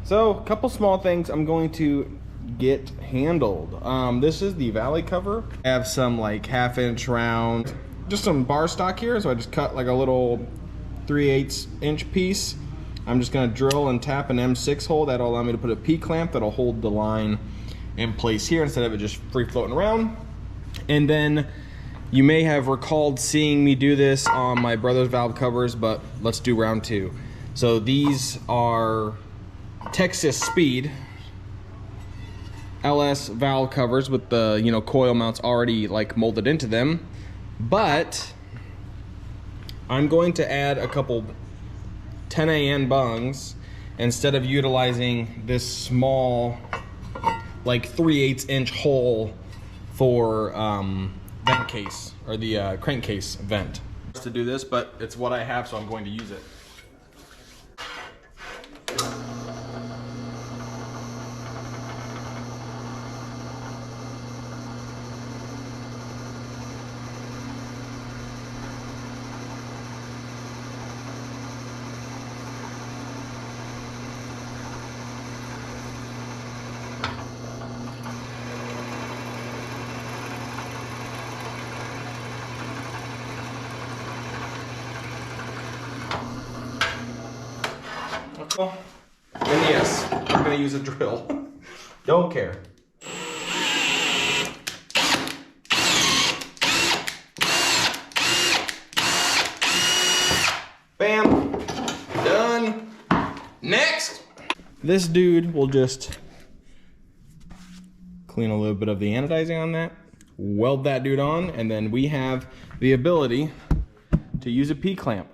So a couple small things I'm going to get handled. This is the valley cover. I have some like 1/2 inch round, just some bar stock here. So I just cut like a little 3/8 inch piece. I'm just gonna drill and tap an M6 hole. That'll allow me to put a P-clamp that'll hold the line in place here instead of it just free floating around. And then you may have recalled seeing me do this on my brother's valve covers, but let's do round 2. So these are Texas Speed LS valve covers with the, you know, coil mounts already like molded into them, but I'm going to add a couple 10AN bungs instead of utilizing this small like 3/8 inch hole for vent case, or the crankcase vent. To do this, but it's what I have, so I'm going to use it. And yes, I'm gonna use a drill. Don't care. Bam, done. Next. This dude will just clean a little bit of the anodizing on that, weld that dude on, and then we have the ability to use a P-clamp.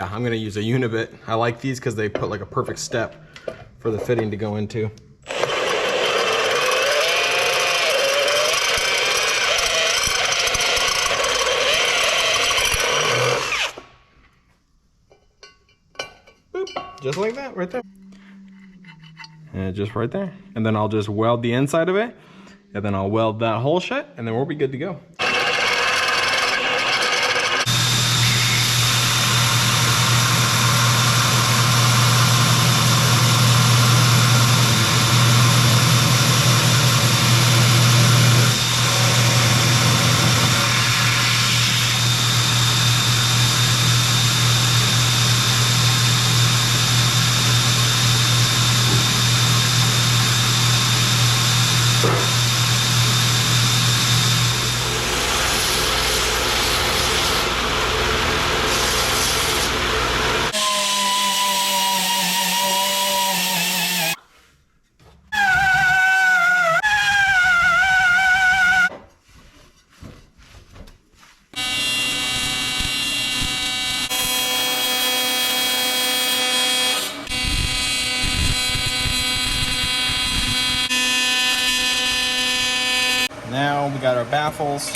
I'm gonna use a unibit. I like these because they put like a perfect step for the fitting to go into. Boop, just like that, right there. And just right there. And then I'll just weld the inside of it, and then I'll weld that hole shut, and then we'll be good to go. Now we got our baffles,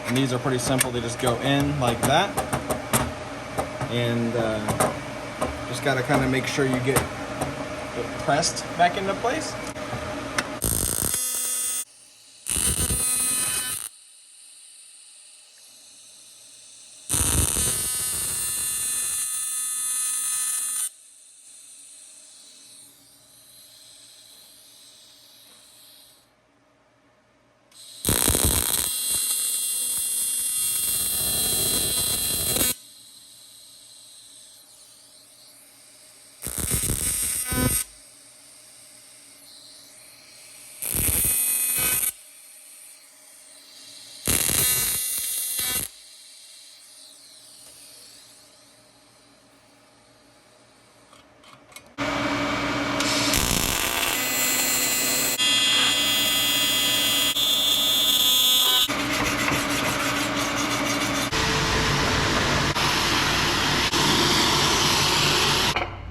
and these are pretty simple. They just go in like that, and just got to kind of make sure you get it pressed back into place.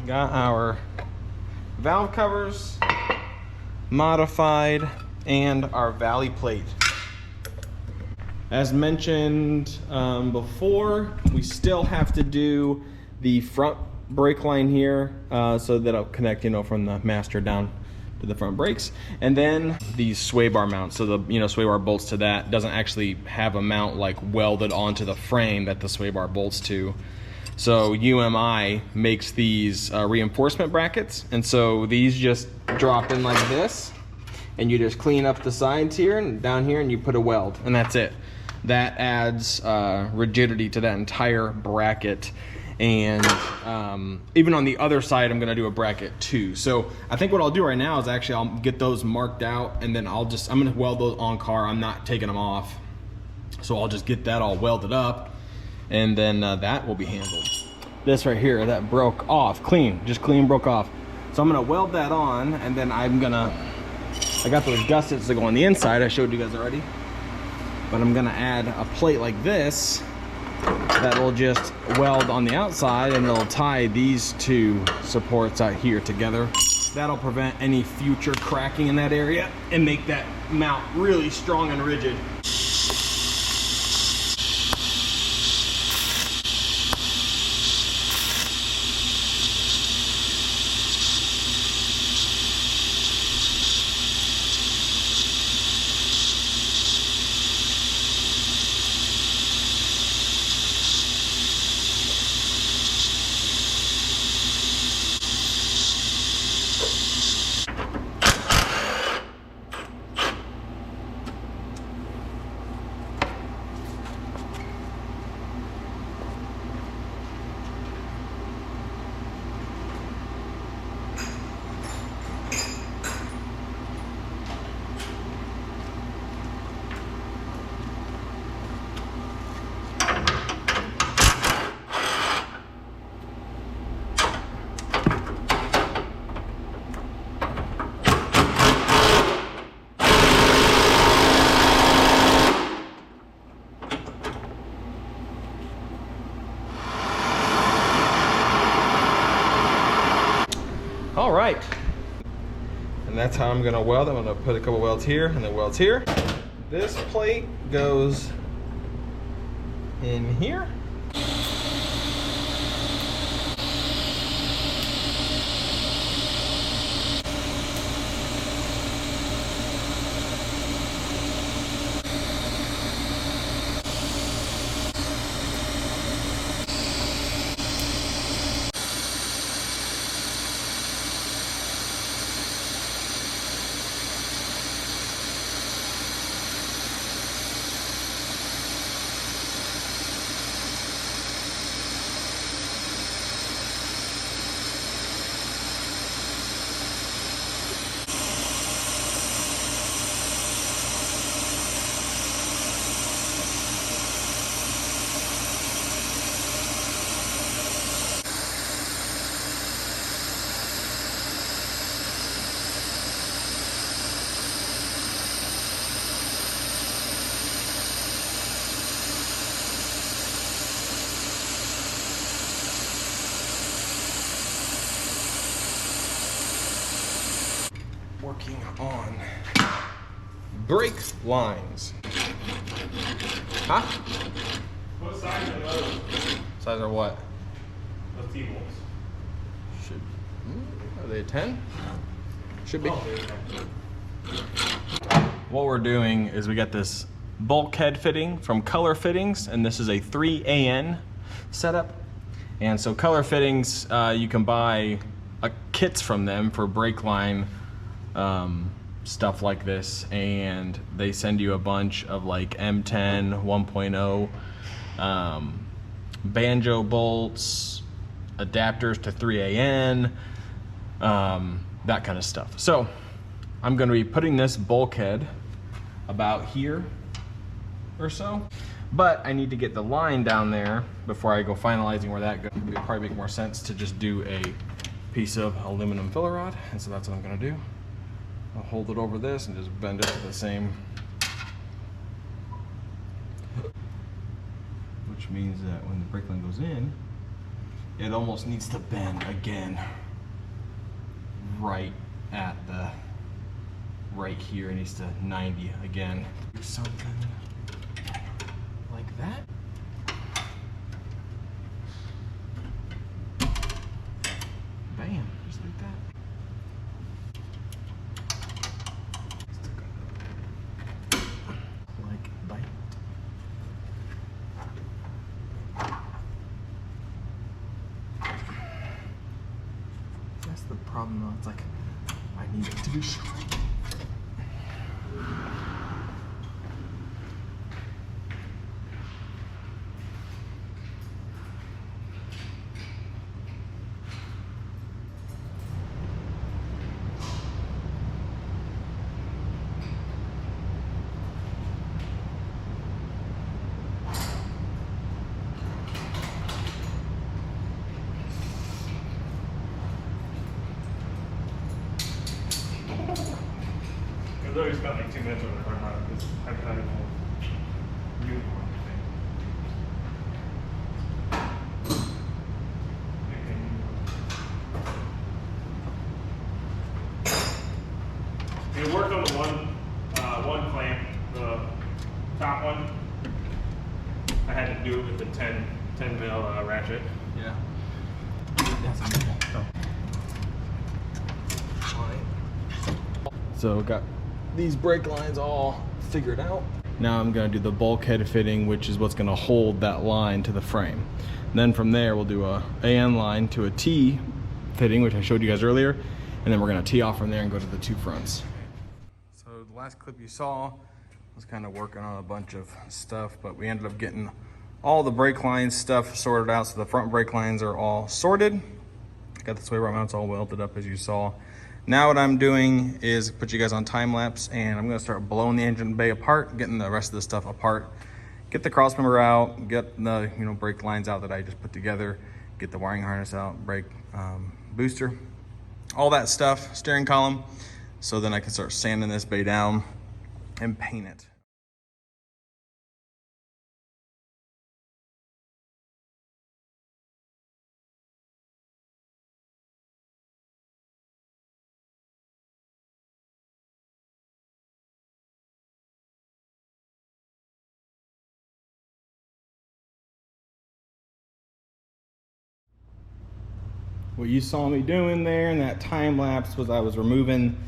Got our valve covers modified and our valley plate. As mentioned before, we still have to do the front brake line here, so that'll connect, from the master down to the front brakes. And then these sway bar mounts, so the sway bar bolts to that doesn't actually have a mount like welded onto the frame that the sway bar bolts to. So UMI makes these reinforcement brackets, and so these just drop in like this, and you just clean up the sides here and down here, and you put a weld, and that's it. That adds rigidity to that entire bracket. And even on the other side, I'm gonna do a bracket too. So I think what I'll do right now is actually I'll get those marked out, and then I'm gonna weld those on car. I'm not taking them off. So I'll just get that all welded up, and then that will be handled. This right here, that broke off, just clean broke off. So I'm gonna weld that on, and then I got those gussets that go on the inside, I showed you guys already. But I'm gonna add a plate like this that will just weld on the outside, and it'll tie these two supports out here together. That'll prevent any future cracking in that area and make that mount really strong and rigid. All right, and that's how I'm gonna weld. I'm gonna put a couple welds here and then welds here. This plate goes in here. Working on brake lines. Huh? What size are those? Size are what? Those T-bolts. Should, are they a 10? Should be. What we're doing is we got this bulkhead fitting from Color Fittings, and this is a 3AN setup. And so Color Fittings, you can buy kits from them for brake line stuff like this, and they send you a bunch of like M10 1.0 banjo bolts, adapters to 3AN, that kind of stuff. So I'm going to be putting this bulkhead about here or so, but I need to get the line down there before I go finalizing where that goes. It would probably make more sense to just do a piece of aluminum filler rod, and so that's what I'm going to do. I'll hold it over this and just bend it to the same, which means that when the brake line goes in, it almost needs to bend again right at the, right here. It needs to 90 again. Do something. that. Bam, just like that. Like that. That's the problem though, it's like, I need it to be straight. I've already spent like 2 minutes on the car because I've had it all uniform thing. It worked on the one clamp, the top one. I had to do it with the 10 mil ratchet. Yeah. So got these brake lines all figured out. Now I'm gonna do the bulkhead fitting, which is what's gonna hold that line to the frame. And then from there, we'll do a AN line to a T fitting, which I showed you guys earlier. And then we're gonna tee off from there and go to the two fronts. So the last clip you saw was kind of working on a bunch of stuff, but we ended up getting all the brake line stuff sorted out. So the front brake lines are all sorted. Got the sway bar mounts all welded up as you saw. Now what I'm doing is put you guys on time lapse, and I'm gonna start blowing the engine bay apart, getting the rest of the stuff apart, get the cross member out, get the brake lines out that I just put together, get the wiring harness out, brake booster, all that stuff, steering column, so then I can start sanding this bay down and paint it. What you saw me doing there in that time lapse was I was removing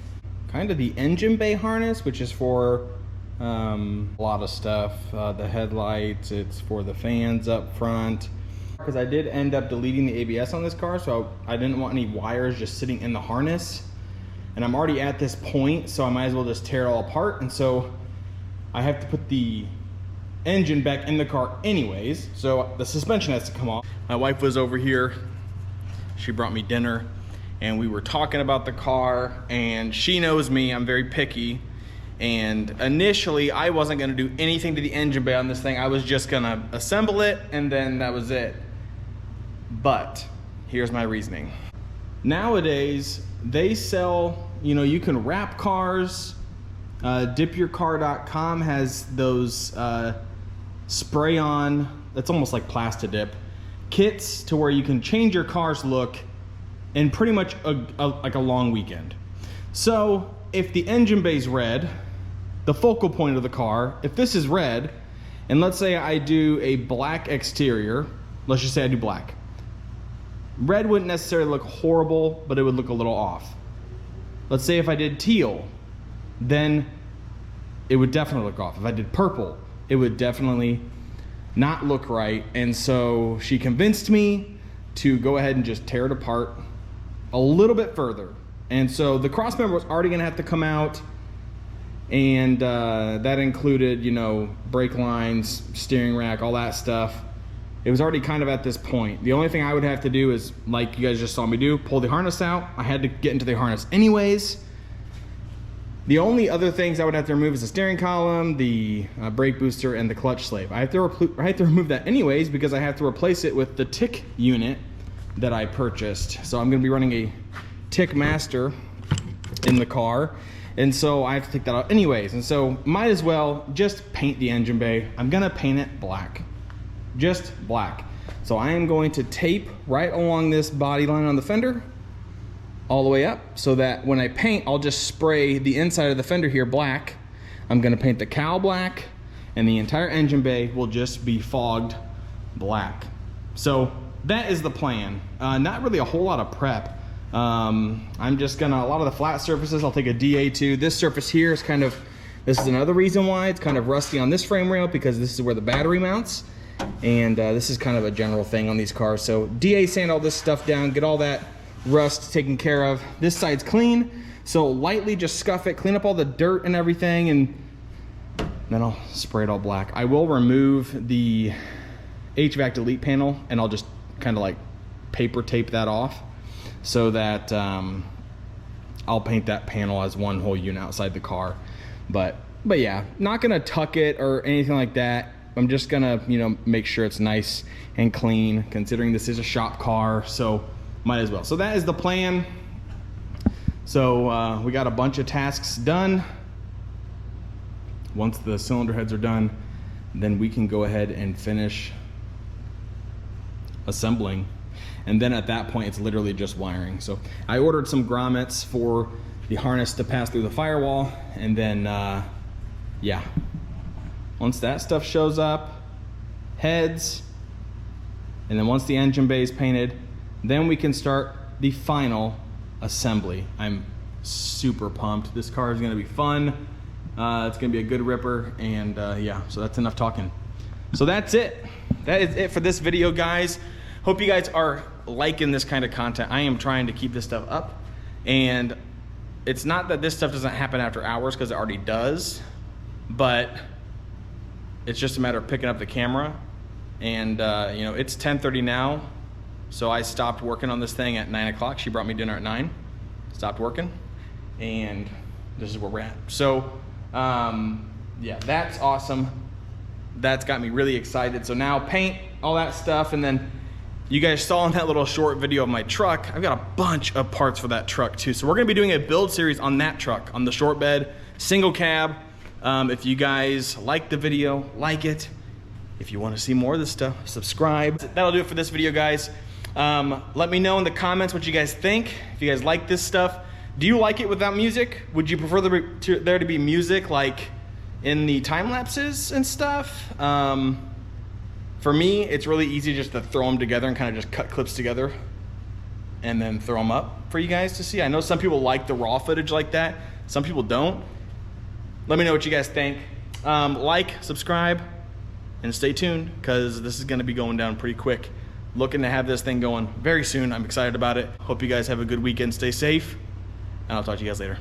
kind of the engine bay harness, which is for a lot of stuff. The headlights, it's for the fans up front. Because I did end up deleting the ABS on this car, so I didn't want any wires just sitting in the harness. And I'm already at this point, so I might as well just tear it all apart. And so I have to put the engine back in the car anyways, so the suspension has to come off. My wife was over here. She brought me dinner and we were talking about the car, and she knows me, I'm very picky. And initially I wasn't gonna do anything to the engine bay on this thing. I was just gonna assemble it and then that was it. But here's my reasoning. Nowadays they sell, you can wrap cars. Dipyourcar.com has those spray on, that's almost like Plastidip kits to where you can change your car's look in pretty much like a long weekend. So if the engine bay's red, the focal point of the car, if this is red, and let's say I do a black exterior, let's just say I do black. Red wouldn't necessarily look horrible, but it would look a little off. Let's say if I did teal, then it would definitely look off. If I did purple, it would definitely not look right. And so she convinced me to go ahead and just tear it apart a little bit further. And so the cross member was already gonna have to come out, and that included, brake lines, steering rack, all that stuff. It was already kind of at this point. The only thing I would have to do is, like you guys just saw me do, pull the harness out. I had to get into the harness anyways. The only other things I would have to remove is the steering column, the brake booster, and the clutch slave. I have to remove that anyways because I have to replace it with the tick unit that I purchased. So I'm gonna be running a tick master in the car. And so I have to take that out anyways. And so might as well just paint the engine bay. I'm gonna paint it black, just black. So I am going to tape right along this body line on the fender all the way up, so that when I paint, I'll just spray the inside of the fender here black. I'm gonna paint the cowl black, and the entire engine bay will just be fogged black. So that is the plan. Not really a whole lot of prep. I'm just gonna, a lot of the flat surfaces, I'll take a DA2. This surface here is kind of, this is another reason why it's kind of rusty on this frame rail, because this is where the battery mounts. And this is kind of a general thing on these cars. So DA sand all this stuff down, get all that rust taken care of. This side's clean, so lightly just scuff it, clean up all the dirt and everything, and then I'll spray it all black. I will remove the HVAC delete panel, and I'll just kind of like paper tape that off, so that I'll paint that panel as one whole unit outside the car. But yeah, not gonna tuck it or anything like that. I'm just gonna, you know, make sure it's nice and clean, considering this is a shop car, so might as well. So that is the plan. So we got a bunch of tasks done. Once the cylinder heads are done, then we can go ahead and finish assembling. And then at that point, it's literally just wiring. So I ordered some grommets for the harness to pass through the firewall, and then yeah. Once that stuff shows up, heads, and then once the engine bay is painted, then we can start the final assembly. I'm super pumped. This car is gonna be fun. It's gonna be a good ripper, and yeah, so that's enough talking. So that's it. That is it for this video, guys. Hope you guys are liking this kind of content. I am trying to keep this stuff up, and it's not that this stuff doesn't happen after hours, because it already does, but it's just a matter of picking up the camera. And you know, it's 10:30 now, so I stopped working on this thing at 9 o'clock. She brought me dinner at 9, stopped working, and this is where we're at. So yeah, that's awesome. That's got me really excited. So now paint, all that stuff, and then you guys saw in that little short video of my truck, I've got a bunch of parts for that truck too. So we're gonna be doing a build series on that truck, on the short bed, single cab. If you guys like the video, like it. If you want to see more of this stuff, subscribe. That'll do it for this video, guys. Let me know in the comments what you guys think. If you guys like this stuff, do you like it without music? Would you prefer there to be music like in the time lapses and stuff? For me, it's really easy just to throw them together and kind of just cut clips together and then throw them up for you guys to see. I know some people like the raw footage like that. Some people don't. Let me know what you guys think. Like, subscribe, and stay tuned, because this is gonna be going down pretty quick. Looking to have this thing going very soon. I'm excited about it. Hope you guys have a good weekend. Stay safe, and I'll talk to you guys later.